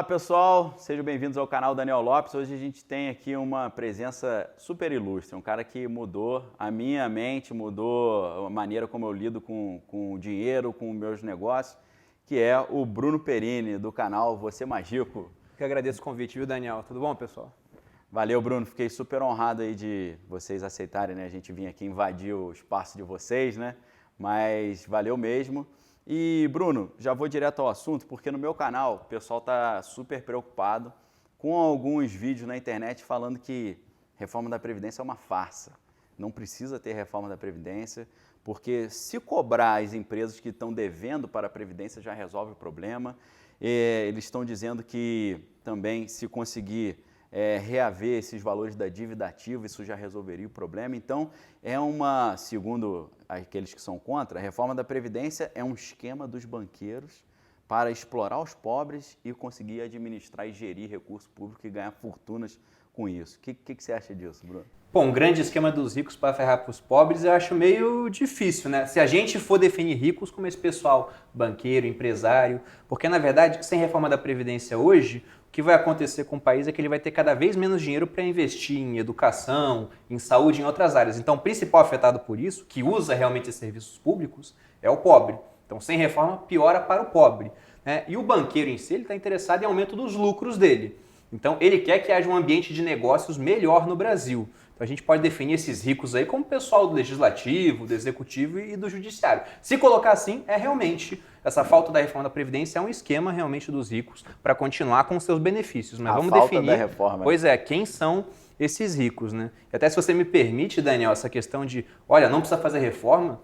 Olá pessoal, sejam bem-vindos ao canal Daniel Lopes. Hoje a gente tem aqui uma presença super ilustre, um cara que mudou a minha mente, mudou a maneira como eu lido com o dinheiro, com meus negócios, que é o Bruno Perini, do canal Você Mais Rico. Que agradeço o convite, viu, Daniel? Tudo bom, pessoal? Valeu, Bruno. Fiquei super honrado aí de vocês aceitarem, né? A gente vir aqui invadir o espaço de vocês, né? Mas valeu mesmo. E, Bruno, já vou direto ao assunto, porque no meu canal o pessoal está super preocupado com alguns vídeos na internet falando que reforma da Previdência é uma farsa. Não precisa ter reforma da Previdência, porque se cobrar as empresas que estão devendo para a Previdência já resolve o problema. Eles estão dizendo que também se conseguir reaver esses valores da dívida ativa, isso já resolveria o problema. Então, segundo aqueles que são contra, a reforma da Previdência é um esquema dos banqueiros para explorar os pobres e conseguir administrar e gerir recurso público e ganhar fortunas com isso. O que você acha disso, Bruno? Bom, um grande esquema dos ricos para ferrar para os pobres eu acho meio difícil, né? Se a gente for definir ricos como esse pessoal banqueiro, empresário, porque na verdade, sem reforma da Previdência hoje, o que vai acontecer com o país é que ele vai ter cada vez menos dinheiro para investir em educação, em saúde, em outras áreas. Então, o principal afetado por isso, que usa realmente esses serviços públicos, é o pobre. Então, sem reforma, piora para o pobre, né? E o banqueiro em si, ele está interessado em aumento dos lucros dele. Então, ele quer que haja um ambiente de negócios melhor no Brasil. Então, a gente pode definir esses ricos aí como pessoal do legislativo, do executivo e do judiciário. Se colocar assim, realmente essa falta da reforma da Previdência é um esquema realmente dos ricos para continuar com seus benefícios. Mas vamos definir, da reforma. Pois é, quem são esses ricos, né? E até se você me permite, Daniel, essa questão de, olha, não precisa fazer reforma,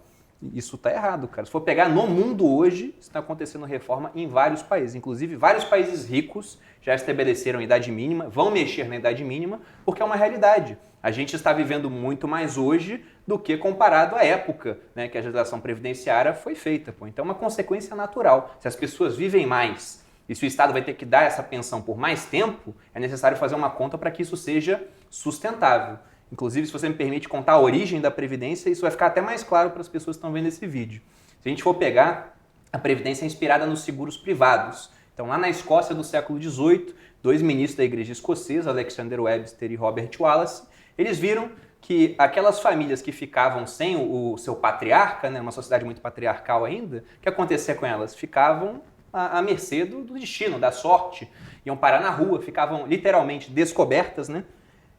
isso está errado, cara. Se for pegar no mundo hoje, está acontecendo reforma em vários países. Inclusive, vários países ricos já estabeleceram a idade mínima, vão mexer na idade mínima, porque é uma realidade. A gente está vivendo muito mais hoje do que comparado à época, né, que a legislação previdenciária foi feita. Pô. Então é uma consequência natural. Se as pessoas vivem mais e se o Estado vai ter que dar essa pensão por mais tempo, é necessário fazer uma conta para que isso seja sustentável. Inclusive, se você me permite contar a origem da Previdência, isso vai ficar até mais claro para as pessoas que estão vendo esse vídeo. Se a gente for pegar, a Previdência é inspirada nos seguros privados. Então, lá na Escócia do século XVIII, dois ministros da igreja escocesa, Alexander Webster e Robert Wallace, eles viram que aquelas famílias que ficavam sem o seu patriarca, né, uma sociedade muito patriarcal ainda, o que acontecia com elas? Ficavam à mercê do destino, da sorte, iam parar na rua, ficavam literalmente descobertas, né?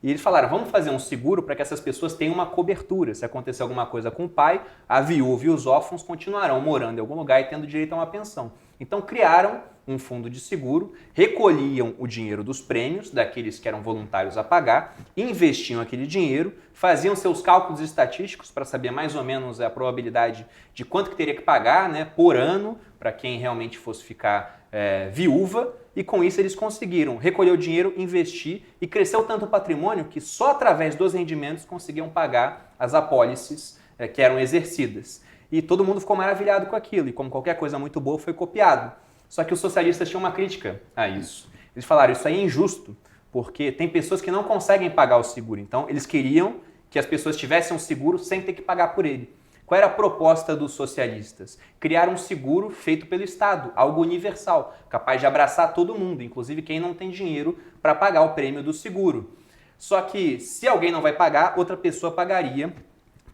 E eles falaram, vamos fazer um seguro para que essas pessoas tenham uma cobertura. Se acontecer alguma coisa com o pai, a viúva e os órfãos continuarão morando em algum lugar e tendo direito a uma pensão. Então criaram um fundo de seguro, recolhiam o dinheiro dos prêmios, daqueles que eram voluntários a pagar, investiam aquele dinheiro, faziam seus cálculos estatísticos para saber mais ou menos a probabilidade de quanto que teria que pagar, né, por ano para quem realmente fosse ficar viúva, e com isso eles conseguiram recolher o dinheiro, investir, e cresceu tanto o patrimônio que só através dos rendimentos conseguiam pagar as apólices que eram exercidas. E todo mundo ficou maravilhado com aquilo, e como qualquer coisa muito boa foi copiado. Só que os socialistas tinham uma crítica a isso. Eles falaram, isso aí é injusto, porque tem pessoas que não conseguem pagar o seguro. Então, eles queriam que as pessoas tivessem um seguro sem ter que pagar por ele. Qual era a proposta dos socialistas? Criar um seguro feito pelo Estado, algo universal, capaz de abraçar todo mundo, inclusive quem não tem dinheiro para pagar o prêmio do seguro. Só que, se alguém não vai pagar, outra pessoa pagaria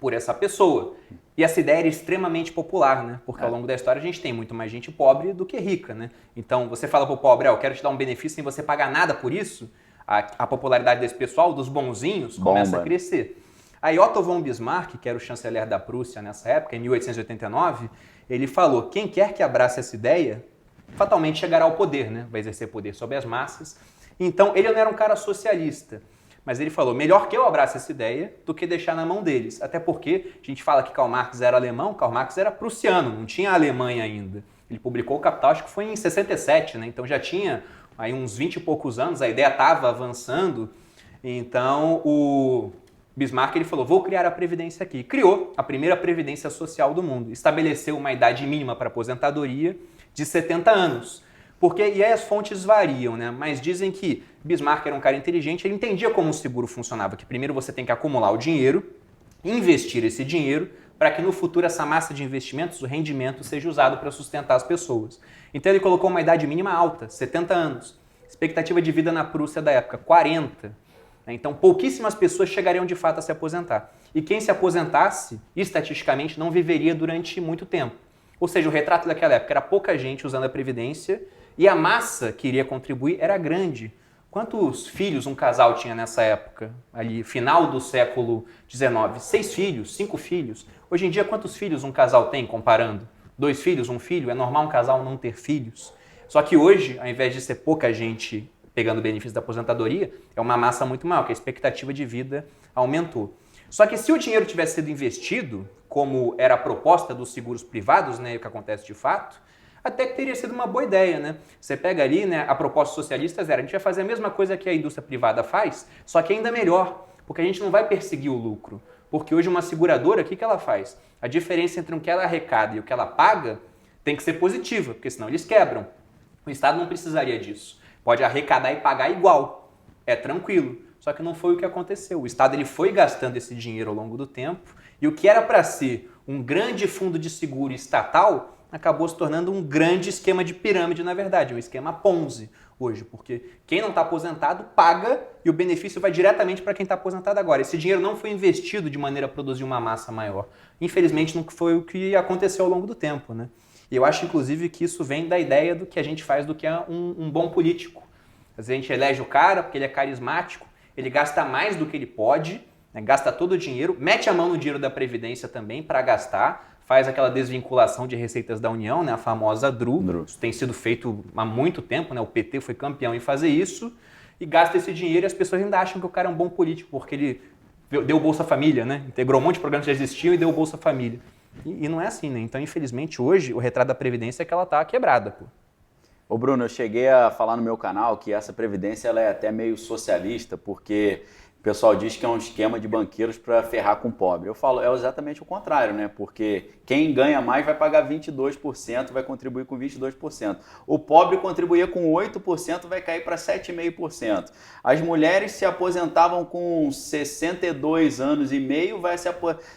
por essa pessoa. E essa ideia era extremamente popular, né? Porque ao longo da história a gente tem muito mais gente pobre do que rica, né? Então você fala pro pobre, eu quero te dar um benefício sem você pagar nada por isso, a popularidade desse pessoal, dos bonzinhos, começa a crescer. Aí Otto von Bismarck, que era o chanceler da Prússia nessa época, em 1889, ele falou, quem quer que abrace essa ideia, fatalmente chegará ao poder, né? Vai exercer poder sobre as massas. Então ele não era um cara socialista. Mas ele falou, melhor que eu abrace essa ideia do que deixar na mão deles. Até porque a gente fala que Karl Marx era alemão, Karl Marx era prussiano, não tinha a Alemanha ainda. Ele publicou o Capital, acho que foi em 67, né? Então já tinha aí uns 20 e poucos anos, a ideia estava avançando. Então o Bismarck ele falou, vou criar a Previdência aqui. Criou a primeira Previdência Social do mundo. Estabeleceu uma idade mínima para aposentadoria de 70 anos. Porque, e aí as fontes variam, né? Mas dizem que Bismarck era um cara inteligente, ele entendia como o seguro funcionava, que primeiro você tem que acumular o dinheiro, investir esse dinheiro, para que no futuro essa massa de investimentos, o rendimento, seja usado para sustentar as pessoas. Então ele colocou uma idade mínima alta, 70 anos. Expectativa de vida na Prússia da época, 40. Então, pouquíssimas pessoas chegariam de fato a se aposentar. E quem se aposentasse, estatisticamente, não viveria durante muito tempo. Ou seja, o retrato daquela época era pouca gente usando a Previdência e a massa que iria contribuir era grande. Quantos filhos um casal tinha nessa época? Ali, final do século XIX. 6 filhos, 5 filhos. Hoje em dia, quantos filhos um casal tem, comparando? 2 filhos, 1 filho? É normal um casal não ter filhos? Só que hoje, ao invés de ser pouca gente pegando o benefício da aposentadoria, é uma massa muito maior, que a expectativa de vida aumentou. Só que se o dinheiro tivesse sido investido, como era a proposta dos seguros privados, né, o que acontece de fato, até que teria sido uma boa ideia, né? Você pega ali, né, a proposta socialista era, a gente vai fazer a mesma coisa que a indústria privada faz, só que ainda melhor, porque a gente não vai perseguir o lucro. Porque hoje uma seguradora, o que ela faz? A diferença entre o que ela arrecada e o que ela paga tem que ser positiva, porque senão eles quebram. O Estado não precisaria disso. Pode arrecadar e pagar igual. É tranquilo. Só que não foi o que aconteceu. O Estado ele foi gastando esse dinheiro ao longo do tempo e o que era para ser um grande fundo de seguro estatal acabou se tornando um grande esquema de pirâmide, na verdade, um esquema Ponzi hoje, porque quem não está aposentado paga e o benefício vai diretamente para quem está aposentado agora. Esse dinheiro não foi investido de maneira a produzir uma massa maior. Infelizmente, não foi o que aconteceu ao longo do tempo, né? E eu acho, inclusive, que isso vem da ideia do que a gente faz do que é um bom político. Às vezes a gente elege o cara porque ele é carismático, ele gasta mais do que ele pode, né, gasta todo o dinheiro, mete a mão no dinheiro da Previdência também para gastar, faz aquela desvinculação de receitas da União, né, a famosa DRU. Isso tem sido feito há muito tempo, né, o PT foi campeão em fazer isso, e gasta esse dinheiro e as pessoas ainda acham que o cara é um bom político, porque ele deu Bolsa Família, né, integrou um monte de programas que já existiam e deu Bolsa Família. E não é assim, né? Então, infelizmente, hoje, o retrato da Previdência é que ela tá quebrada, pô. Ô Bruno, eu cheguei a falar no meu canal que essa Previdência ela é até meio socialista, porque o pessoal diz que é um esquema de banqueiros para ferrar com o pobre. Eu falo, é exatamente o contrário, né? Porque quem ganha mais vai pagar 22%, vai contribuir com 22%. O pobre contribuía com 8%, vai cair para 7,5%. As mulheres se aposentavam com 62 anos e meio,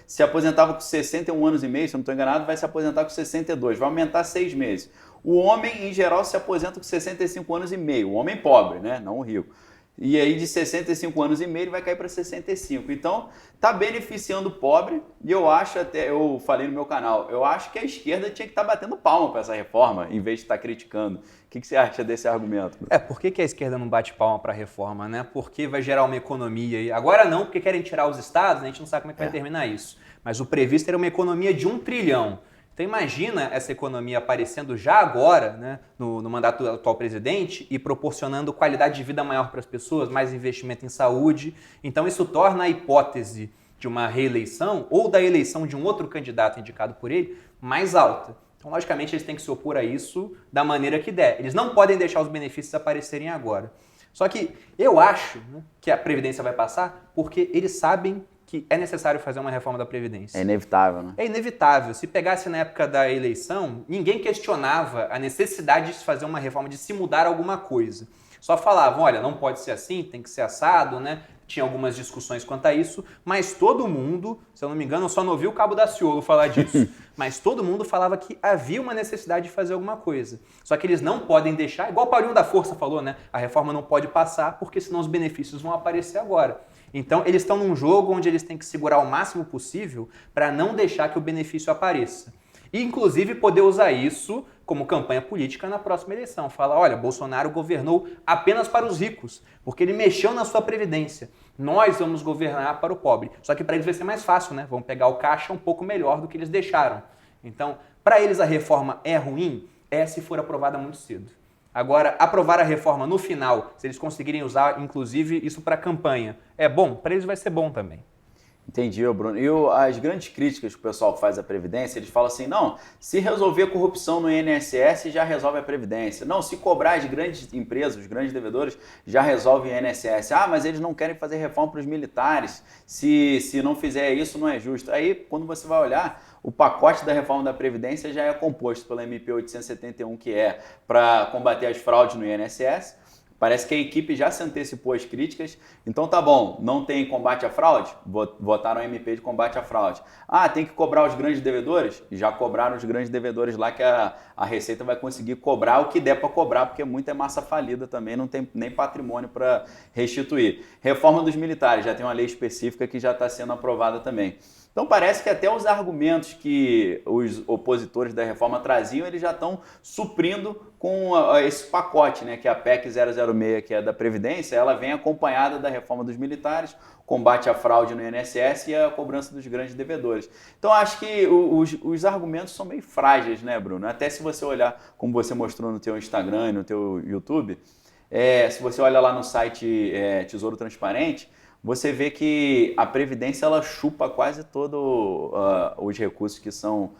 se aposentavam com 61 anos e meio, se eu não estou enganado, vai se aposentar com 62, vai aumentar 6 meses. O homem, em geral, se aposenta com 65 anos e meio, o homem pobre, né? Não o rico. E aí de 65 anos e meio ele vai cair para 65. Então, está beneficiando o pobre e eu acho, até eu falei no meu canal, eu acho que a esquerda tinha que estar batendo palma para essa reforma, em vez de estar criticando. O que você acha desse argumento? Por que a esquerda não bate palma para a reforma, né? Porque vai gerar uma economia. Agora não, porque querem tirar os estados, né? A gente não sabe como é que vai terminar isso. Mas o previsto era uma economia de 1 trilhão. Então imagina essa economia aparecendo já agora, né, no mandato do atual presidente e proporcionando qualidade de vida maior para as pessoas, mais investimento em saúde. Então isso torna a hipótese de uma reeleição ou da eleição de um outro candidato indicado por ele mais alta. Então logicamente eles têm que se opor a isso da maneira que der. Eles não podem deixar os benefícios aparecerem agora. Só que eu acho, né, que a Previdência vai passar porque eles sabem que é necessário fazer uma reforma da Previdência. É inevitável, né? É inevitável. Se pegasse na época da eleição, ninguém questionava a necessidade de se fazer uma reforma, de se mudar alguma coisa. Só falavam, olha, não pode ser assim, tem que ser assado, né? Tinha algumas discussões quanto a isso, mas todo mundo, se eu não me engano, eu só não ouvi o Cabo Daciolo falar disso, mas todo mundo falava que havia uma necessidade de fazer alguma coisa. Só que eles não podem deixar, igual o Paulinho da Força falou, né? A reforma não pode passar porque senão os benefícios vão aparecer agora. Então, eles estão num jogo onde eles têm que segurar o máximo possível para não deixar que o benefício apareça. E, inclusive, poder usar isso como campanha política na próxima eleição. Fala, olha, Bolsonaro governou apenas para os ricos, porque ele mexeu na sua previdência. Nós vamos governar para o pobre. Só que para eles vai ser mais fácil, né? Vão pegar o caixa um pouco melhor do que eles deixaram. Então, para eles a reforma é ruim? É se for aprovada muito cedo. Agora, aprovar a reforma no final, se eles conseguirem usar, inclusive, isso para campanha, é bom? Para eles vai ser bom também. Entendi, Bruno. E as grandes críticas que o pessoal faz à Previdência, eles falam assim, não, se resolver a corrupção no INSS, já resolve a Previdência. Não, se cobrar as grandes empresas, os grandes devedores, já resolve o INSS. Ah, mas eles não querem fazer reforma para os militares. Se não fizer isso, não é justo. Aí, quando você vai olhar, o pacote da reforma da Previdência já é composto pela MP 871, que é para combater as fraudes no INSS, Parece que a equipe já se antecipou às críticas. Então tá bom, não tem combate à fraude? Votaram MP de combate à fraude. Ah, tem que cobrar os grandes devedores? Já cobraram os grandes devedores lá, que a Receita vai conseguir cobrar o que der para cobrar, porque muita é massa falida também, não tem nem patrimônio para restituir. Reforma dos militares, já tem uma lei específica que já está sendo aprovada também. Então parece que até os argumentos que os opositores da reforma traziam, eles já estão suprindo com esse pacote, né, que é a PEC 006, que é da Previdência, ela vem acompanhada da reforma dos militares, combate à fraude no INSS e a cobrança dos grandes devedores. Então acho que os argumentos são meio frágeis, né, Bruno? Até se você olhar, como você mostrou no teu Instagram e no teu YouTube, se você olha lá no site Tesouro Transparente, você vê que a Previdência ela chupa quase todos os recursos que são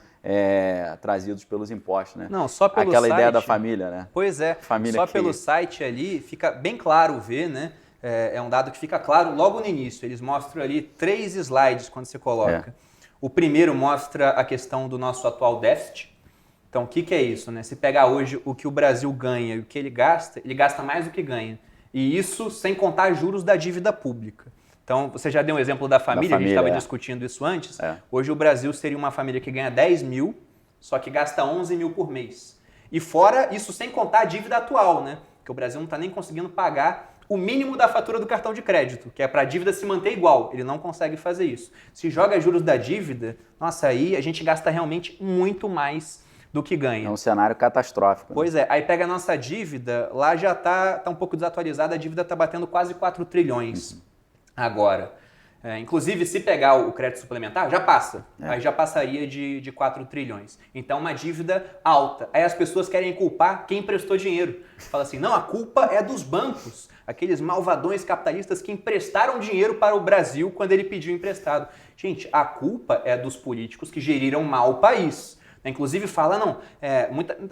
trazidos pelos impostos, né? Não, só pelo Aquela site, ideia da família, né? Pois é, família só que... pelo site ali fica bem claro ver, né? É um dado que fica claro logo no início. Eles mostram ali 3 slides quando você coloca. O primeiro mostra a questão do nosso atual déficit. Então, o que é isso, né? Se pegar hoje o que o Brasil ganha e o que ele gasta mais do que ganha. E isso sem contar juros da dívida pública. Então, você já deu um exemplo da família, a gente estava discutindo isso antes. Hoje o Brasil seria uma família que ganha 10 mil, só que gasta 11 mil por mês. E fora isso sem contar a dívida atual, né? Porque o Brasil não está nem conseguindo pagar o mínimo da fatura do cartão de crédito, que é para a dívida se manter igual. Ele não consegue fazer isso. Se joga juros da dívida, nossa, aí a gente gasta realmente muito mais do que ganha. É um cenário catastrófico. Pois é, aí pega a nossa dívida, lá já tá um pouco desatualizada, a dívida está batendo quase 4 trilhões agora. Inclusive, se pegar o crédito suplementar, já passa. Aí já passaria de 4 trilhões. Então, uma dívida alta. Aí as pessoas querem culpar quem emprestou dinheiro. Fala assim, não, a culpa é dos bancos. Aqueles malvadões capitalistas que emprestaram dinheiro para o Brasil quando ele pediu emprestado. Gente, a culpa é dos políticos que geriram mal o país. Inclusive fala, não,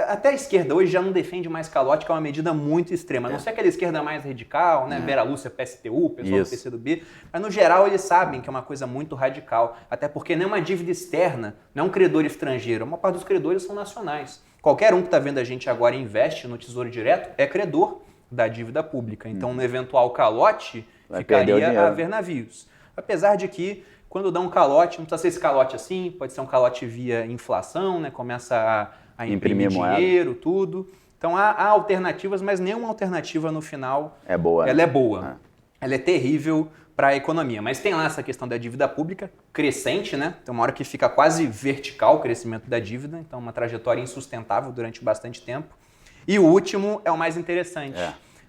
até a esquerda hoje já não defende mais calote, que é uma medida muito extrema. A não ser aquela esquerda mais radical, né? Vera Lúcia, PSTU, pessoal do PCdoB. Mas no geral eles sabem que é uma coisa muito radical. Até porque não é uma dívida externa, não é um credor estrangeiro. Uma parte dos credores são nacionais. Qualquer um que está vendo a gente agora e investe no Tesouro Direto é credor da dívida pública. Então, no eventual calote, ficaria a ver navios. Apesar de que quando dá um calote, não precisa ser esse calote assim, pode ser um calote via inflação, né? Começa a imprimir dinheiro, tudo. Então há alternativas, mas nenhuma alternativa no final é boa. Ela é boa. Ela é terrível para a economia. Mas tem lá essa questão da dívida pública crescente, né? Tem uma hora que fica quase vertical o crescimento da dívida, então uma trajetória insustentável durante bastante tempo. E o último é o mais interessante,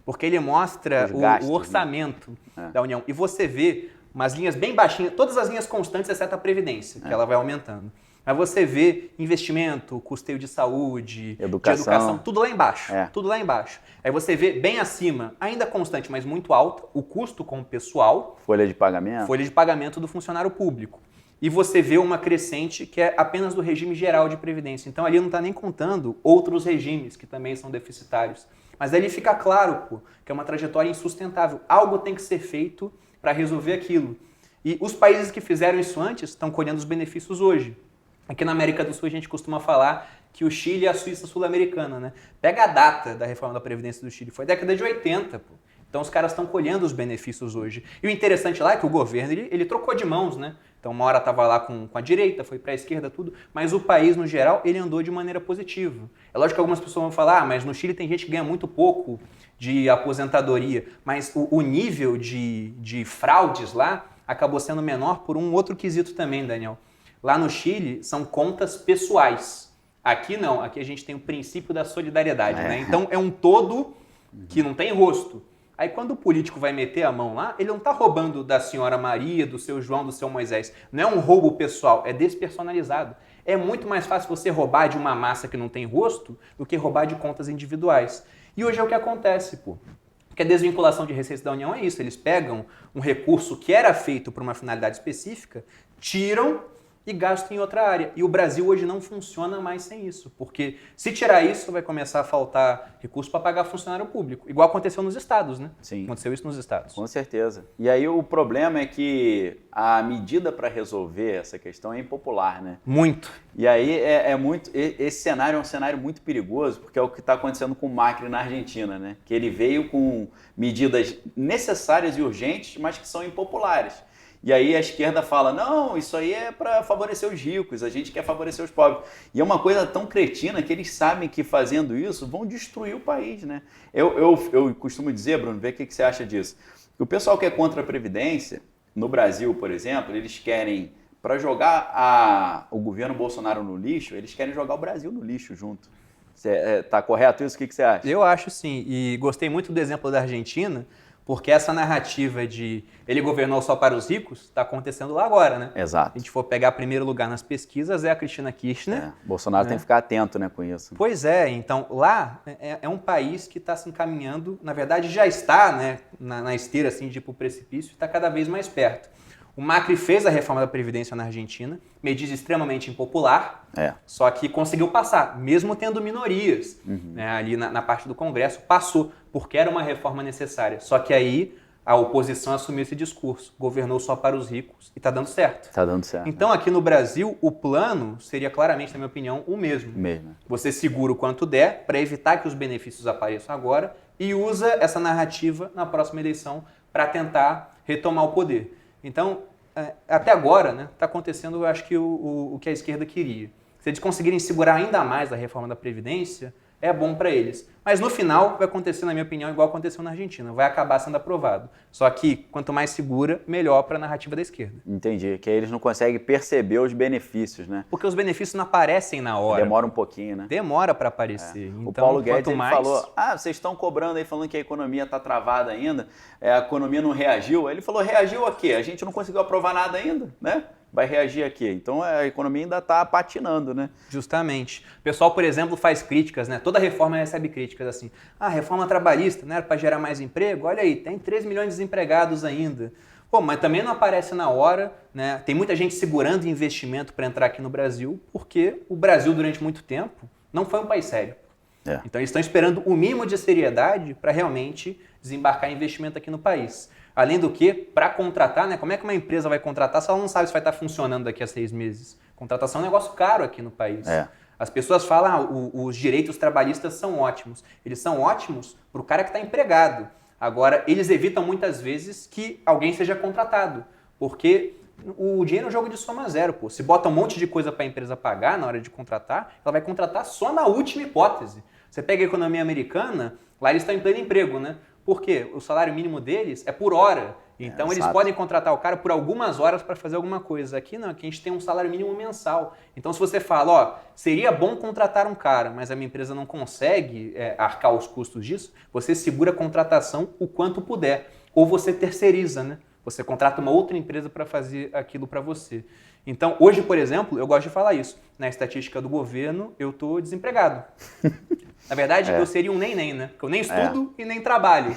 porque ele mostra o orçamento da União. E você vê umas linhas bem baixinhas, todas as linhas constantes, exceto a Previdência, que ela vai aumentando. Mas você vê investimento, custeio de saúde, educação, tudo lá embaixo. Tudo lá embaixo. Aí você vê bem acima, ainda constante, mas muito alta, o custo com o pessoal. Folha de pagamento. Folha de pagamento do funcionário público. E você vê uma crescente que é apenas do regime geral de Previdência. Então ali não está nem contando outros regimes que também são deficitários. Mas ali fica claro, que é uma trajetória insustentável. Algo tem que ser feito para resolver aquilo. E os países que fizeram isso antes estão colhendo os benefícios hoje. Aqui na América do Sul a gente costuma falar que o Chile é a Suíça sul-americana, né? Pega a data da reforma da Previdência do Chile, foi década de 80, Então os caras estão colhendo os benefícios hoje. E o interessante lá é que o governo ele trocou de mãos, né? Então uma hora estava lá com a direita, foi para a esquerda, tudo, mas o país no geral ele andou de maneira positiva. É lógico que algumas pessoas vão falar, mas no Chile tem gente que ganha muito pouco de aposentadoria, mas o nível de fraudes lá acabou sendo menor por um outro quesito também, Daniel. Lá no Chile são contas pessoais. Aqui não, aqui a gente tem o princípio da solidariedade, né? Então é um todo que não tem rosto. Aí quando o político vai meter a mão lá, ele não está roubando da senhora Maria, do seu João, do seu Moisés. Não é um roubo pessoal, é despersonalizado. É muito mais fácil você roubar de uma massa que não tem rosto do que roubar de contas individuais. E hoje é o que acontece, Porque a desvinculação de receitas da União é isso. Eles pegam um recurso que era feito para uma finalidade específica, tiram e gasto em outra área. E o Brasil hoje não funciona mais sem isso, porque se tirar isso, vai começar a faltar recurso para pagar funcionário público, igual aconteceu nos estados, né? Sim. Aconteceu isso nos estados. Com certeza. E aí o problema é que a medida para resolver essa questão é impopular, né? Muito. E aí esse cenário é um cenário muito perigoso, porque é o que está acontecendo com o Macri na Argentina, né? Que ele veio com medidas necessárias e urgentes, mas que são impopulares. E aí a esquerda fala, não, isso aí é para favorecer os ricos, a gente quer favorecer os pobres. E é uma coisa tão cretina que eles sabem que fazendo isso vão destruir o país, né? Eu costumo dizer, Bruno, vê o que você acha disso. O pessoal que é contra a Previdência, no Brasil, por exemplo, eles querem, para jogar o governo Bolsonaro no lixo, eles querem jogar o Brasil no lixo junto. Tá correto isso? O que você acha? Eu acho sim, e gostei muito do exemplo da Argentina, porque essa narrativa de ele governou só para os ricos está acontecendo lá agora, né? Exato. Se a gente for pegar primeiro lugar nas pesquisas, é a Cristina Kirchner. Bolsonaro tem que ficar atento, né, com isso. Pois é, então lá é um país que está se encaminhando, na verdade já está, né, na esteira assim, de ir para o precipício e está cada vez mais perto. O Macri fez a reforma da Previdência na Argentina, medida extremamente impopular, só que conseguiu passar, mesmo tendo minorias né, ali na parte do Congresso, passou, porque era uma reforma necessária. Só que aí a oposição assumiu esse discurso, governou só para os ricos e está dando certo. Está dando certo. Então aqui no Brasil, o plano seria claramente, na minha opinião, o mesmo. Você segura o quanto der para evitar que os benefícios apareçam agora e usa essa narrativa na próxima eleição para tentar retomar o poder. Então, até agora, né, está acontecendo, eu acho que o que a esquerda queria. Se eles conseguirem segurar ainda mais a reforma da Previdência, é bom para eles. Mas no final vai acontecer, na minha opinião, igual aconteceu na Argentina. Vai acabar sendo aprovado. Só que quanto mais segura, melhor para a narrativa da esquerda. Entendi. Que aí eles não conseguem perceber os benefícios, né? Porque os benefícios não aparecem na hora. Demora um pouquinho, né? Demora para aparecer. Então, o Paulo Guedes falou, vocês estão cobrando aí, falando que a economia está travada ainda, a economia não reagiu. Aí ele falou, reagiu a quê? A gente não conseguiu aprovar nada ainda, né? Vai reagir a quê? Então a economia ainda está patinando, né? Justamente. O pessoal, por exemplo, faz críticas, né? Toda reforma recebe críticas assim. Reforma trabalhista, né? Era para gerar mais emprego? Olha aí, tem 3 milhões de desempregados ainda. Pô, mas também não aparece na hora, né? Tem muita gente segurando investimento para entrar aqui no Brasil, porque o Brasil, durante muito tempo, não foi um país sério. Então eles estão esperando o mínimo de seriedade para realmente desembarcar investimento aqui no país. Além do que, para contratar, né? Como é que uma empresa vai contratar se ela não sabe se vai estar funcionando daqui a 6 meses? Contratação é um negócio caro aqui no país. As pessoas falam, os direitos trabalhistas são ótimos. Eles são ótimos para o cara que está empregado. Agora, eles evitam muitas vezes que alguém seja contratado, porque o dinheiro é um jogo de soma zero. Pô. Se bota um monte de coisa para a empresa pagar na hora de contratar, ela vai contratar só na última hipótese. Você pega a economia americana, lá eles estão em pleno emprego, né? Por quê? O salário mínimo deles é por hora. Então eles podem contratar o cara por algumas horas para fazer alguma coisa. Aqui não, aqui a gente tem um salário mínimo mensal. Então se você fala, seria bom contratar um cara, mas a minha empresa não consegue arcar os custos disso, você segura a contratação o quanto puder. Ou você terceiriza, né? Você contrata uma outra empresa para fazer aquilo para você. Então hoje, por exemplo, eu gosto de falar isso. Na estatística do governo, eu estou desempregado. Na verdade, eu seria um nem-nem, né? Porque eu nem estudo e nem trabalho.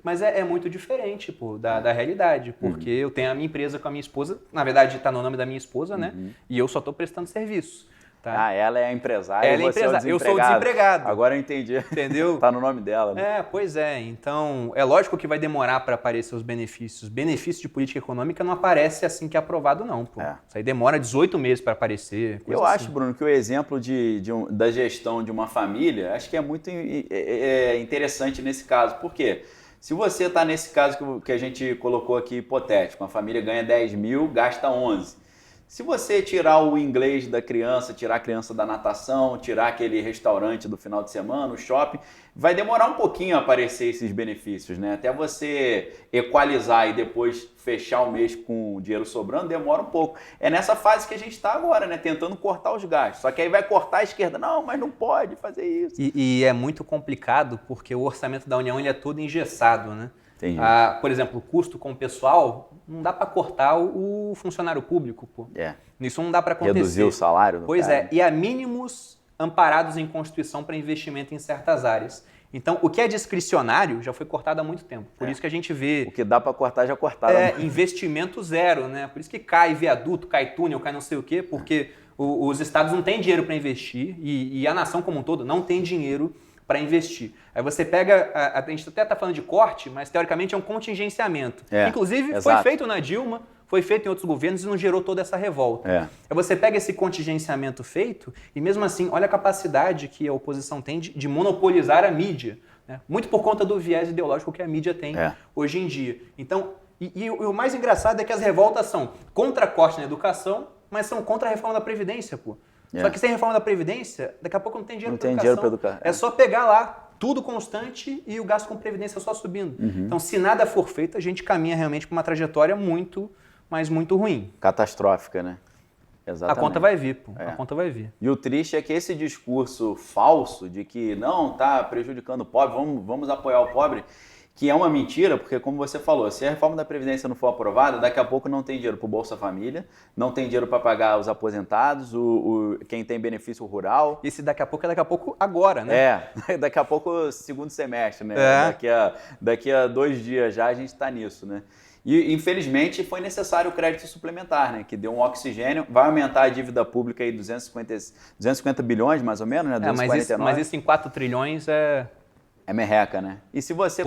Mas é muito diferente, pô, da realidade. Porque eu tenho a minha empresa com a minha esposa. Na verdade, está no nome da minha esposa, né? E eu só estou prestando serviço. Tá? Ela é a empresária e você é o desempregado. Eu sou o desempregado. Agora eu entendi. Entendeu? Tá no nome dela, né? Pois é. Então, é lógico que vai demorar para aparecer os benefícios. Benefício de política econômica não aparece assim que é aprovado, não, pô. Isso aí demora 18 meses para aparecer. Eu acho, Bruno, que o exemplo da gestão de uma família, acho que é muito interessante nesse caso. Por quê? Se você está nesse caso que a gente colocou aqui hipotético, uma família ganha 10 mil, gasta 11. Se você tirar o inglês da criança, tirar a criança da natação, tirar aquele restaurante do final de semana, o shopping, vai demorar um pouquinho a aparecer esses benefícios, né? Até você equalizar e depois fechar o mês com o dinheiro sobrando, demora um pouco. É nessa fase que a gente está agora, né? Tentando cortar os gastos. Só que aí vai cortar a esquerda. Não, mas não pode fazer isso. E é muito complicado porque o orçamento da União ele é todo engessado, né? Por exemplo, o custo com o pessoal, não dá para cortar o funcionário público, pô. Isso não dá para acontecer. Reduzir o salário do Pois cara. E há mínimos amparados em Constituição para investimento em certas áreas. Então, o que é discricionário já foi cortado há muito tempo. Por isso que a gente vê... O que dá para cortar já cortaram. Investimento zero, né? Por isso que cai viaduto, cai túnel, cai não sei o quê, porque os estados não têm dinheiro para investir e a nação como um todo não tem dinheiro para investir. Aí você pega, a gente até está falando de corte, mas teoricamente é um contingenciamento. Inclusive, exato. foi feito na Dilma, foi feito em outros governos e não gerou toda essa revolta. Aí você pega esse contingenciamento feito e mesmo assim, olha a capacidade que a oposição tem de monopolizar a mídia, né? Muito por conta do viés ideológico que a mídia tem hoje em dia. Então, e o mais engraçado é que as revoltas são contra corte na educação, mas são contra a reforma da Previdência, pô. Só que sem reforma da Previdência, daqui a pouco não tem dinheiro para educação. É só pegar lá, tudo constante e o gasto com Previdência só subindo. Então, se nada for feito, a gente caminha realmente para uma trajetória muito, mas muito ruim. Catastrófica, né? Exatamente. A conta vai vir, pô. A conta vai vir. E o triste é que esse discurso falso de que não, tá prejudicando o pobre, vamos apoiar o pobre, que é uma mentira, porque como você falou, se a reforma da Previdência não for aprovada, daqui a pouco não tem dinheiro para o Bolsa Família, não tem dinheiro para pagar os aposentados, quem tem benefício rural. E se daqui a pouco é daqui a pouco agora, né? Daqui a pouco segundo semestre, né? Daqui a 2 dias já a gente está nisso, né? E, infelizmente, foi necessário o crédito suplementar, né? Que deu um oxigênio, vai aumentar a dívida pública aí 250 bilhões, mais ou menos, né? 249. Mas isso em 4 trilhões é... É merreca, né? E se você,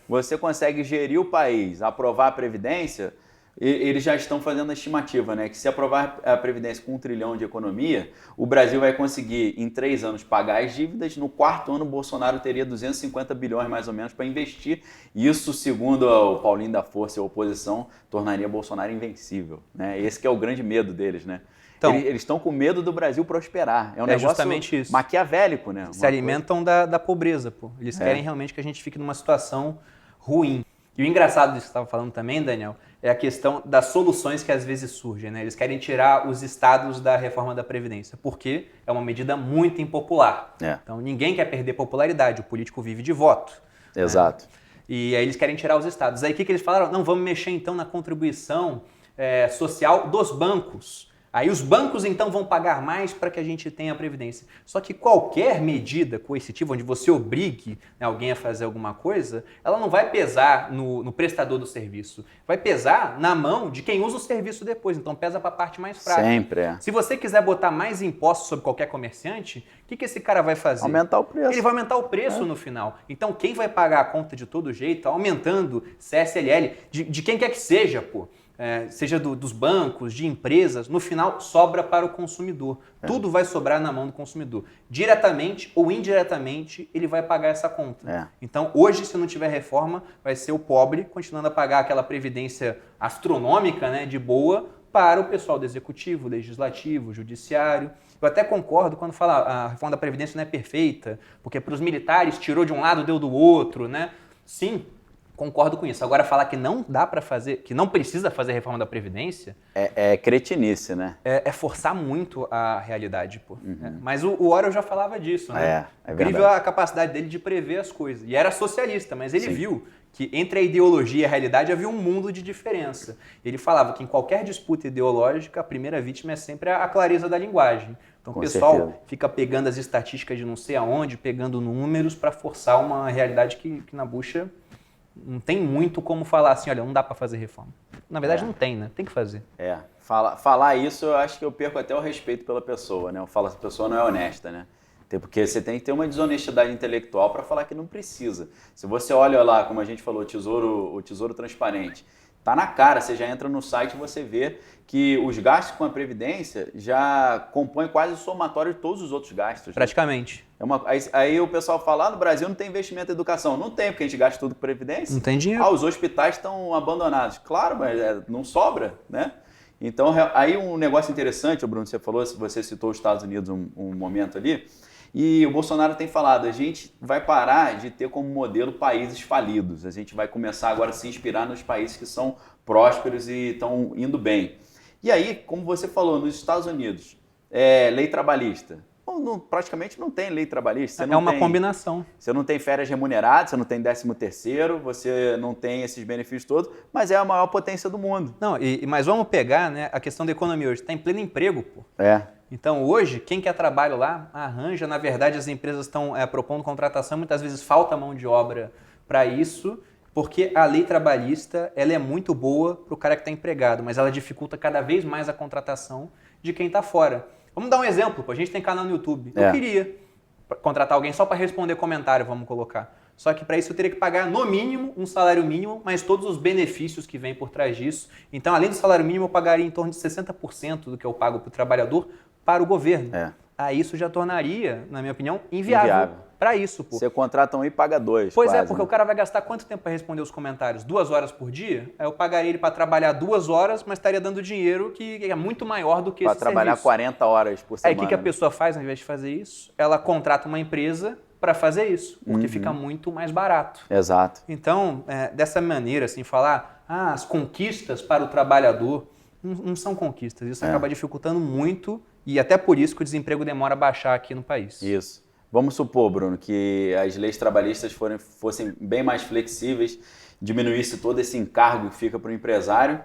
você consegue gerir o país, aprovar a Previdência, eles já estão fazendo a estimativa, né? Que se aprovar a Previdência com 1 trilhão de economia, o Brasil vai conseguir, em 3 anos, pagar as dívidas. No 4º ano, o Bolsonaro teria 250 bilhões, mais ou menos, para investir. Isso, segundo o Paulinho da Força e a oposição, tornaria Bolsonaro invencível, né? Esse que é o grande medo deles, né? Então, eles estão com medo do Brasil prosperar. É um negócio justamente isso. Maquiavélico, né? Se alimentam da pobreza, pô. Eles querem realmente que a gente fique numa situação ruim. E o engraçado disso que você estava falando também, Daniel, é a questão das soluções que às vezes surgem, né? Eles querem tirar os estados da reforma da Previdência, porque é uma medida muito impopular. Então, ninguém quer perder popularidade, o político vive de voto. Exato. Né? E aí eles querem tirar os estados. Aí o que eles falaram? Não, vamos mexer então na contribuição social dos bancos. Aí os bancos, então, vão pagar mais para que a gente tenha a Previdência. Só que qualquer medida coercitiva, onde você obrigue alguém a fazer alguma coisa, ela não vai pesar no prestador do serviço. Vai pesar na mão de quem usa o serviço depois. Então, pesa para a parte mais fraca. Sempre. Se você quiser botar mais impostos sobre qualquer comerciante, o que esse cara vai fazer? Aumentar o preço. Ele vai aumentar o preço no final. Então, quem vai pagar a conta de todo jeito, aumentando CSLL, de quem quer que seja, pô. Seja dos bancos, de empresas, no final sobra para o consumidor. Tudo vai sobrar na mão do consumidor. Diretamente ou indiretamente, ele vai pagar essa conta. Então, hoje, se não tiver reforma, vai ser o pobre continuando a pagar aquela previdência astronômica, né, de boa, para o pessoal do executivo, legislativo, judiciário. Eu até concordo quando fala a reforma da Previdência não é perfeita, porque para os militares tirou de um lado, deu do outro, né? Sim. Concordo com isso. Agora, falar que não dá para fazer, que não precisa fazer a reforma da Previdência... É cretinice, né? É forçar muito a realidade, pô. Mas o Orwell já falava disso, né? Incrível a capacidade dele de prever as coisas. E era socialista, mas ele viu que entre a ideologia e a realidade havia um mundo de diferença. Ele falava que em qualquer disputa ideológica, a primeira vítima é sempre a clareza da linguagem. Então o pessoal fica pegando as estatísticas de não sei aonde, pegando números para forçar uma realidade que na bucha... Não tem muito como falar assim, olha, não dá para fazer reforma. Na verdade, não tem, né? Tem que fazer. Falar isso, eu acho que eu perco até o respeito pela pessoa, né? Eu falo, essa pessoa não é honesta, né? Porque você tem que ter uma desonestidade intelectual para falar que não precisa. Se você olha lá, como a gente falou, o Tesouro Transparente, tá na cara, você já entra no site e você vê que os gastos com a Previdência já compõem quase o somatório de todos os outros gastos. Praticamente. Né? Aí o pessoal fala, no Brasil não tem investimento em educação. Não tem, porque a gente gasta tudo com Previdência. Não tem dinheiro. Os hospitais estão abandonados. Claro, mas não sobra, né? Então, aí um negócio interessante, Bruno, você citou os Estados Unidos um momento ali, e o Bolsonaro tem falado, a gente vai parar de ter como modelo países falidos. A gente vai começar agora a se inspirar nos países que são prósperos e estão indo bem. E aí, como você falou, nos Estados Unidos, lei trabalhista. Praticamente não tem lei trabalhista. É uma combinação. Você não tem férias remuneradas, você não tem 13º, você não tem esses benefícios todos, mas é a maior potência do mundo. Não, mas vamos pegar, né, a questão da economia hoje. Está em pleno emprego, pô. Então, hoje, quem quer trabalho lá, arranja. Na verdade, as empresas estão propondo contratação, muitas vezes falta mão de obra para isso, porque a lei trabalhista ela é muito boa para o cara que está empregado, mas ela dificulta cada vez mais a contratação de quem está fora. Vamos dar um exemplo, a gente tem canal no YouTube. Eu queria contratar alguém só para responder comentário, vamos colocar. Só que para isso eu teria que pagar no mínimo um salário mínimo, mas todos os benefícios que vêm por trás disso. Então, além do salário mínimo, eu pagaria em torno de 60% do que eu pago para o trabalhador para o governo. Aí isso já tornaria, na minha opinião, inviável. Para isso, pô. Você contrata um e paga 2. Pois quase, porque o cara vai gastar quanto tempo para responder os comentários? 2 horas por dia? Aí eu pagaria ele para trabalhar 2 horas, mas estaria dando dinheiro que é muito maior do que esse serviço. Para trabalhar 40 horas por semana. Aí o que a pessoa faz ao invés de fazer isso? Ela contrata uma empresa para fazer isso, porque fica muito mais barato. Exato. Então, dessa maneira, assim, falar as conquistas para o trabalhador não são conquistas. Isso acaba dificultando muito e até por isso que o desemprego demora a baixar aqui no país. Isso. Vamos supor, Bruno, que as leis trabalhistas fossem bem mais flexíveis, diminuísse todo esse encargo que fica para o empresário.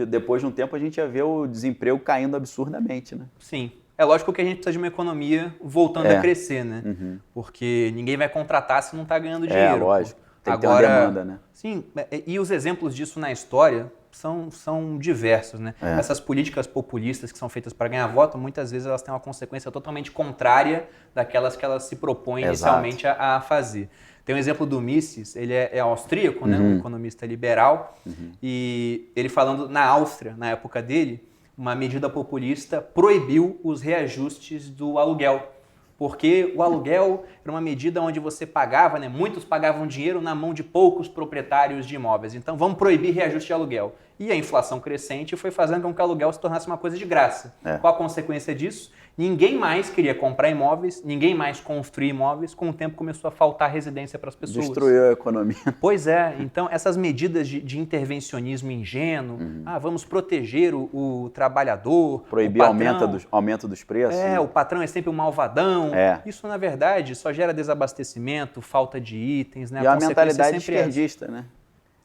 Depois de um tempo a gente ia ver o desemprego caindo absurdamente, né? Sim. É lógico que a gente precisa de uma economia voltando a crescer, né? Porque ninguém vai contratar se não está ganhando dinheiro. É, lógico. Tem que ter uma demanda, né? Sim, e os exemplos disso na história são diversos, né? Essas políticas populistas que são feitas para ganhar voto, muitas vezes elas têm uma consequência totalmente contrária daquelas que elas se propõem inicialmente a fazer. Tem um exemplo do Mises, ele é austríaco, né? Um economista liberal, e ele falando na Áustria, na época dele, uma medida populista proibiu os reajustes do aluguel. Porque o aluguel era uma medida onde você pagava, né? Muitos pagavam dinheiro na mão de poucos proprietários de imóveis. Então vamos proibir reajuste de aluguel. E a inflação crescente foi fazendo com que o aluguel se tornasse uma coisa de graça. Qual a consequência disso? Ninguém mais queria comprar imóveis, ninguém mais construir imóveis, com o tempo começou a faltar residência para as pessoas. Destruiu a economia. Pois é, então essas medidas de intervencionismo ingênuo, vamos proteger o trabalhador, proibir aumento dos preços. O patrão é sempre um malvadão. Isso, na verdade, só gera desabastecimento, falta de itens. Né? E a mentalidade esquerdista, né?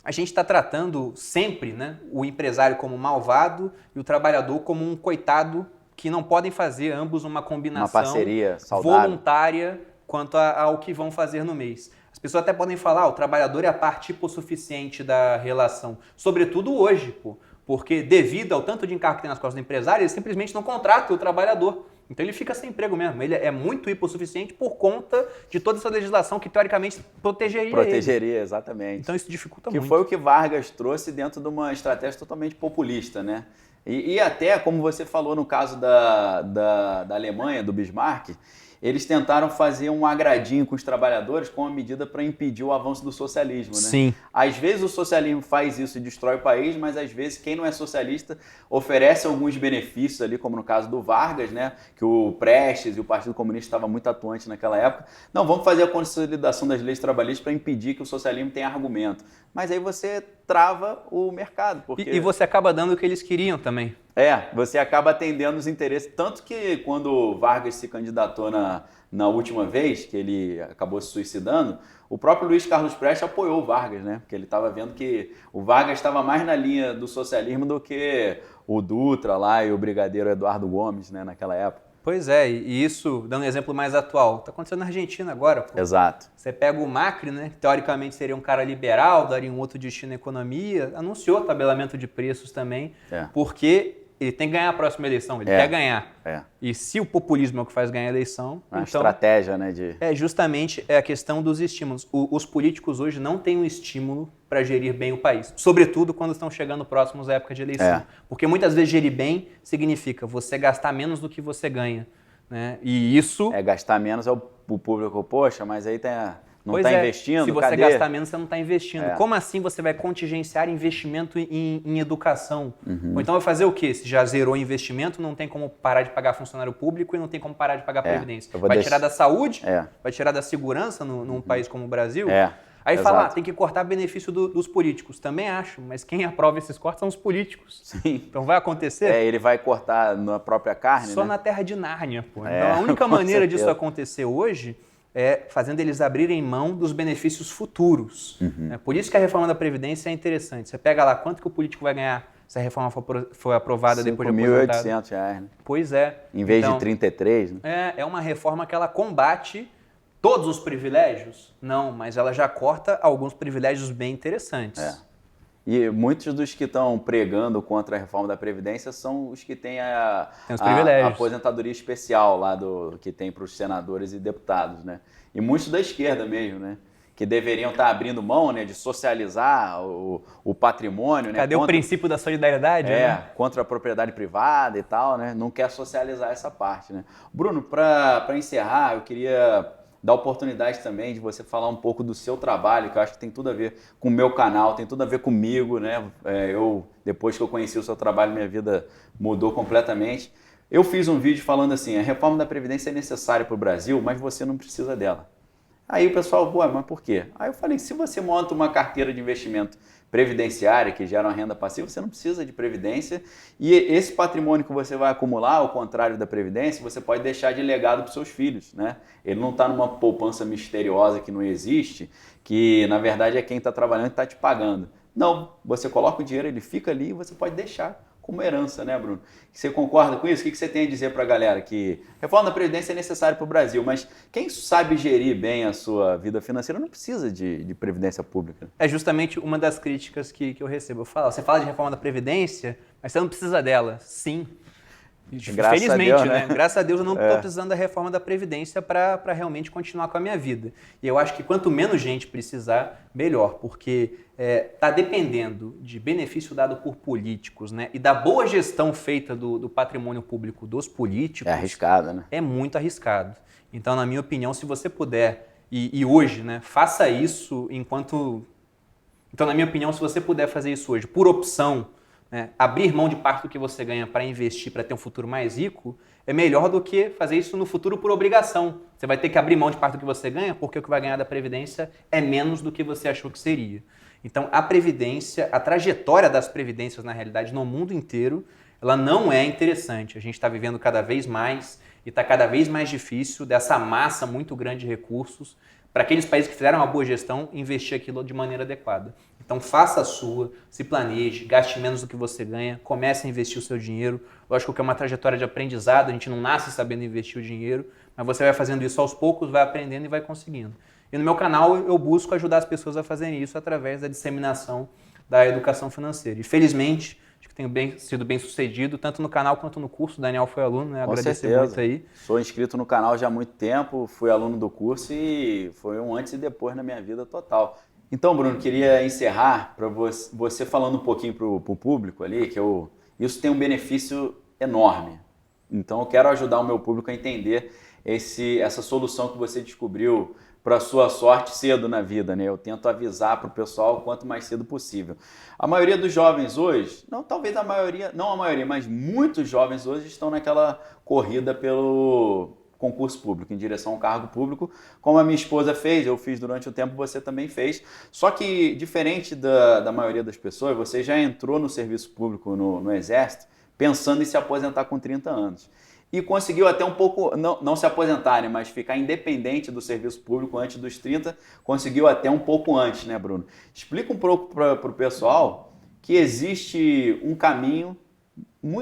A gente está tratando sempre, né, o empresário como malvado e o trabalhador como um coitado que não podem fazer ambos uma combinação parceria saudável, voluntária quanto ao que vão fazer no mês. As pessoas até podem falar, o trabalhador é a parte hipossuficiente da relação, sobretudo hoje, porque devido ao tanto de encargo que tem nas costas do empresário, ele simplesmente não contrata o trabalhador. Então ele fica sem emprego mesmo, ele é muito hipossuficiente por conta de toda essa legislação que teoricamente protegeria ele. Exatamente. Então isso dificulta muito. Que foi o que Vargas trouxe dentro de uma estratégia totalmente populista, né? E até, como você falou no caso da Alemanha, do Bismarck, eles tentaram fazer um agradinho com os trabalhadores com uma medida para impedir o avanço do socialismo, né? Sim. Às vezes o socialismo faz isso e destrói o país, mas às vezes quem não é socialista oferece alguns benefícios ali, como no caso do Vargas, né? Que o Prestes e o Partido Comunista estavam muito atuantes naquela época. Não, vamos fazer a consolidação das leis trabalhistas para impedir que o socialismo tenha argumento. Mas aí você trava o mercado. Porque... E você acaba dando o que eles queriam também. Você acaba atendendo os interesses. Tanto que quando o Vargas se candidatou na última vez, que ele acabou se suicidando, o próprio Luiz Carlos Prestes apoiou o Vargas, né? Porque ele estava vendo que o Vargas estava mais na linha do socialismo do que o Dutra lá e o brigadeiro Eduardo Gomes, né? Naquela época. Pois é, e isso, dando um exemplo mais atual, está acontecendo na Argentina agora. Exato. Você pega o Macri, né, que teoricamente seria um cara liberal, daria um outro destino à economia, anunciou tabelamento de preços também, porque ele tem que ganhar a próxima eleição, ele quer ganhar. E se o populismo é o que faz ganhar a eleição... Uma estratégia, né? Justamente a questão dos estímulos. Os políticos hoje não têm um estímulo para gerir bem o país, sobretudo quando estão chegando próximos à época de eleição. Porque muitas vezes gerir bem significa você gastar menos do que você ganha. Né? E isso... gastar menos é o público, poxa, mas aí não está investindo, se você gastar menos, você não está investindo. Como assim você vai contingenciar investimento em educação? Ou então vai fazer o quê? Se já zerou investimento, não tem como parar de pagar funcionário público e não tem como parar de pagar previdência. Vai tirar da saúde? Vai tirar da segurança num país como o Brasil? Aí fala, tem que cortar benefício dos políticos. Também acho, mas quem aprova esses cortes são os políticos. Sim. Então vai acontecer? Ele vai cortar na própria carne, Só na terra de Nárnia, Então a única maneira disso acontecer hoje fazendo eles abrirem mão dos benefícios futuros. Por isso que a reforma da Previdência é interessante. Você pega lá quanto que o político vai ganhar se a reforma for aprovada depois de aposentado. R$ 5.800, né? Pois é. Em vez de 33, né? É uma reforma que ela combate todos os privilégios? Não, mas ela já corta alguns privilégios bem interessantes. E muitos dos que estão pregando contra a reforma da Previdência são os que têm a aposentadoria especial lá que tem para os senadores e deputados, né? E muitos da esquerda mesmo, né? Que deveriam estar abrindo mão, né, de socializar o patrimônio. Cadê o princípio da solidariedade? Contra a propriedade privada e tal, né? Não quer socializar essa parte, né? Bruno, para encerrar, eu queria dar oportunidade também de você falar um pouco do seu trabalho, que eu acho que tem tudo a ver com o meu canal, tem tudo a ver comigo, né? Depois que eu conheci o seu trabalho, minha vida mudou completamente. Eu fiz um vídeo falando assim, a reforma da Previdência é necessária para o Brasil, mas você não precisa dela. Aí o pessoal, mas por quê? Aí eu falei, se você monta uma carteira de investimento previdenciária que gera uma renda passiva, você não precisa de previdência e esse patrimônio que você vai acumular, ao contrário da previdência, você pode deixar de legado para os seus filhos, né? Ele não está numa poupança misteriosa que não existe, que na verdade é quem está trabalhando e está te pagando. Não, você coloca o dinheiro, ele fica ali e você pode deixar como herança, né, Bruno? Você concorda com isso? O que você tem a dizer para a galera? Que a reforma da Previdência é necessária para o Brasil, mas quem sabe gerir bem a sua vida financeira não precisa de Previdência Pública. É justamente uma das críticas que eu recebo. Você fala de reforma da Previdência, mas você não precisa dela. Sim. Felizmente, Deus, né? Graças a Deus eu não estou precisando da reforma da Previdência para realmente continuar com a minha vida. E eu acho que quanto menos gente precisar, melhor, porque está dependendo de benefício dado por políticos, né? E da boa gestão feita do patrimônio público dos políticos. É arriscado, né? É muito arriscado. Então, na minha opinião, se você puder, e hoje, né, faça isso enquanto... Então, na minha opinião, se você puder fazer isso hoje, por opção, né, abrir mão de parte do que você ganha para investir, para ter um futuro mais rico, é melhor do que fazer isso no futuro por obrigação. Você vai ter que abrir mão de parte do que você ganha, porque o que vai ganhar da Previdência é menos do que você achou que seria. Então, a Previdência, a trajetória das Previdências, na realidade, no mundo inteiro, ela não é interessante. A gente está vivendo cada vez mais e está cada vez mais difícil dessa massa muito grande de recursos para aqueles países que fizeram uma boa gestão, investir aquilo de maneira adequada. Então faça a sua, se planeje, gaste menos do que você ganha, comece a investir o seu dinheiro. Lógico que é uma trajetória de aprendizado, a gente não nasce sabendo investir o dinheiro, mas você vai fazendo isso aos poucos, vai aprendendo e vai conseguindo. E no meu canal eu busco ajudar as pessoas a fazerem isso através da disseminação da educação financeira. E felizmente, acho que tenho sido bem sucedido, tanto no canal quanto no curso. O Daniel foi aluno, né? Agradecer muito aí. Sou inscrito no canal já há muito tempo, fui aluno do curso e foi um antes e depois na minha vida total. Então, Bruno, queria encerrar para você falando um pouquinho para o público ali, que isso tem um benefício enorme. Então, eu quero ajudar o meu público a entender essa solução que você descobriu para a sua sorte cedo na vida, né? Eu tento avisar para o pessoal o quanto mais cedo possível. A maioria dos jovens hoje, talvez a maioria, não a maioria, mas muitos jovens hoje estão naquela corrida pelo concurso público, em direção ao cargo público, como a minha esposa fez, eu fiz durante o tempo, você também fez. Só que, diferente da maioria das pessoas, você já entrou no serviço público, no Exército, pensando em se aposentar com 30 anos. E conseguiu até um pouco, não se aposentar, né, mas ficar independente do serviço público antes dos 30, conseguiu até um pouco antes, né, Bruno? Explica um pouco para o pessoal que existe um caminho,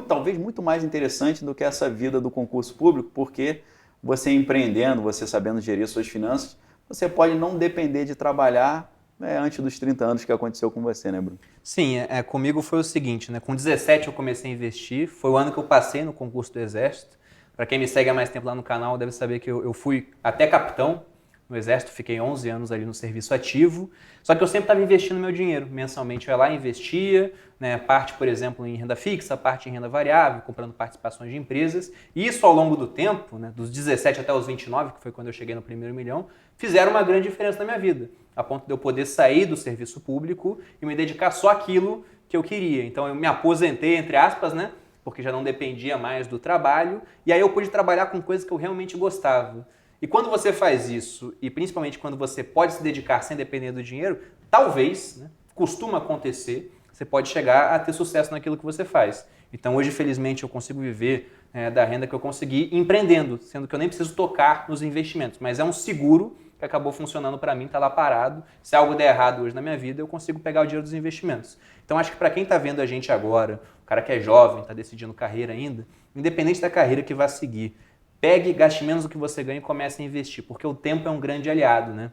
talvez muito mais interessante do que essa vida do concurso público, porque você empreendendo, você sabendo gerir suas finanças, você pode não depender de trabalhar antes dos 30 anos que aconteceu com você, né, Bruno? Sim, comigo foi o seguinte, né? Com 17 eu comecei a investir, foi o ano que eu passei no concurso do Exército. Para quem me segue há mais tempo lá no canal, deve saber que eu fui até capitão no Exército, fiquei 11 anos ali no serviço ativo, só que eu sempre estava investindo meu dinheiro, mensalmente eu ia lá e investia, né, parte, por exemplo, em renda fixa, parte em renda variável, comprando participações de empresas, e isso ao longo do tempo, né, dos 17 até os 29, que foi quando eu cheguei no primeiro milhão, fizeram uma grande diferença na minha vida, a ponto de eu poder sair do serviço público e me dedicar só àquilo que eu queria. Então eu me aposentei, entre aspas, né, porque já não dependia mais do trabalho, e aí eu pude trabalhar com coisas que eu realmente gostava. E quando você faz isso, e principalmente quando você pode se dedicar sem depender do dinheiro, talvez, né, costuma acontecer, você pode chegar a ter sucesso naquilo que você faz. Então hoje, felizmente, eu consigo viver da renda que eu consegui empreendendo, sendo que eu nem preciso tocar nos investimentos, mas é um seguro que acabou funcionando para mim, está lá parado. Se algo der errado hoje na minha vida, eu consigo pegar o dinheiro dos investimentos. Então acho que para quem está vendo a gente agora, o cara que é jovem, está decidindo carreira ainda, independente da carreira que vai seguir, pegue, gaste menos do que você ganha e comece a investir, porque o tempo é um grande aliado, né?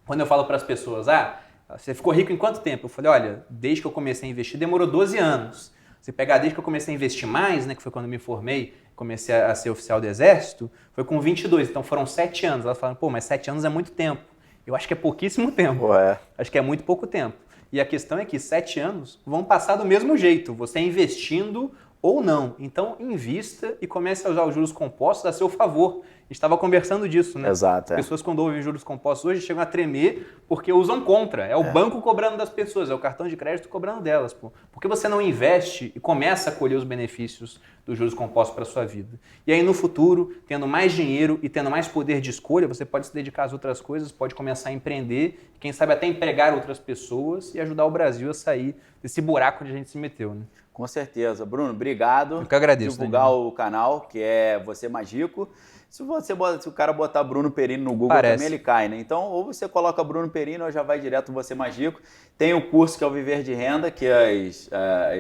Quando eu falo para as pessoas, você ficou rico em quanto tempo? Eu falei, olha, desde que eu comecei a investir demorou 12 anos. Se pegar desde que eu comecei a investir mais, né, que foi quando eu me formei, comecei a ser oficial do Exército, foi com 22, então foram 7 anos. Elas falaram, pô, mas 7 anos é muito tempo. Eu acho que é pouquíssimo tempo. Acho que é muito pouco tempo. E a questão é que 7 anos vão passar do mesmo jeito, você investindo ou não. Então, invista e comece a usar os juros compostos a seu favor. A gente estava conversando disso, né? Exato. As pessoas, quando ouvem juros compostos hoje, chegam a tremer porque usam contra. É o banco cobrando das pessoas, é o cartão de crédito cobrando delas. Pô. Por que você não investe e começa a colher os benefícios dos juros compostos para a sua vida? E aí, no futuro, tendo mais dinheiro e tendo mais poder de escolha, você pode se dedicar às outras coisas, pode começar a empreender, quem sabe até empregar outras pessoas e ajudar o Brasil a sair desse buraco onde a gente se meteu, né? Com certeza. Bruno, obrigado. Eu que agradeço. Divulgar o canal, que é Você Mais Rico. Se o cara botar Bruno Perino no Google, também ele cai, né? Então, ou você coloca Bruno Perino ou já vai direto Você Mais Rico. Tem o curso que é o Viver de Renda, que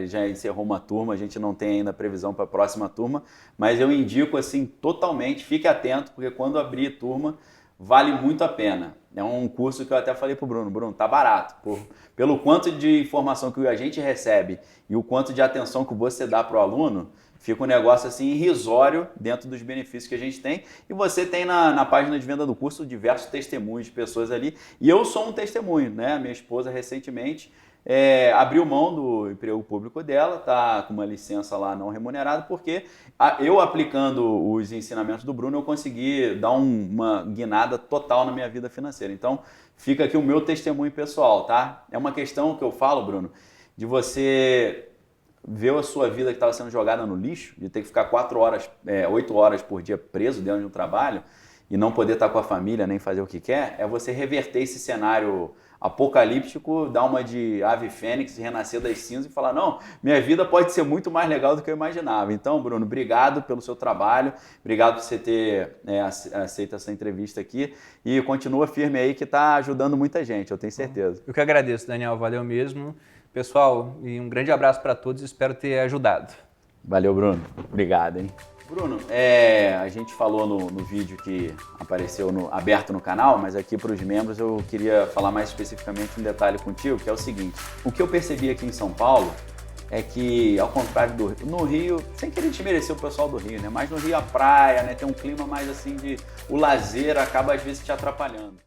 já encerrou uma turma, a gente não tem ainda previsão para a próxima turma, mas eu indico assim totalmente, fique atento, porque quando abrir turma, vale muito a pena. É um curso que eu até falei pro Bruno, tá barato. Pelo quanto de informação que a gente recebe e o quanto de atenção que você dá pro aluno, fica um negócio assim irrisório dentro dos benefícios que a gente tem. E você tem na página de venda do curso diversos testemunhos de pessoas ali. E eu sou um testemunho, né? Minha esposa recentemente abriu mão do emprego público dela, tá com uma licença lá não remunerada, porque eu aplicando os ensinamentos do Bruno, eu consegui dar uma guinada total na minha vida financeira. Então, fica aqui o meu testemunho pessoal, tá? É uma questão que eu falo, Bruno, de você ver a sua vida que estava sendo jogada no lixo, de ter que ficar 8 horas por dia preso dentro de um trabalho e não poder estar com a família nem fazer o que quer, é você reverter esse cenário apocalíptico, dar uma de ave fênix, renascer das cinzas e falar, não, minha vida pode ser muito mais legal do que eu imaginava. Então, Bruno, obrigado pelo seu trabalho, obrigado por você ter aceito essa entrevista aqui e continua firme aí que está ajudando muita gente, eu tenho certeza. Eu que agradeço, Daniel, valeu mesmo. Pessoal, e um grande abraço para todos, espero ter ajudado. Valeu, Bruno. Obrigado, hein? Bruno, a gente falou no vídeo que apareceu aberto no canal, mas aqui para os membros eu queria falar mais especificamente um detalhe contigo, que é o seguinte. O que eu percebi aqui em São Paulo é que, ao contrário no Rio, sem querer desmerecer o pessoal do Rio, né? Mas no Rio a praia, né? Tem um clima mais assim o lazer acaba às vezes te atrapalhando.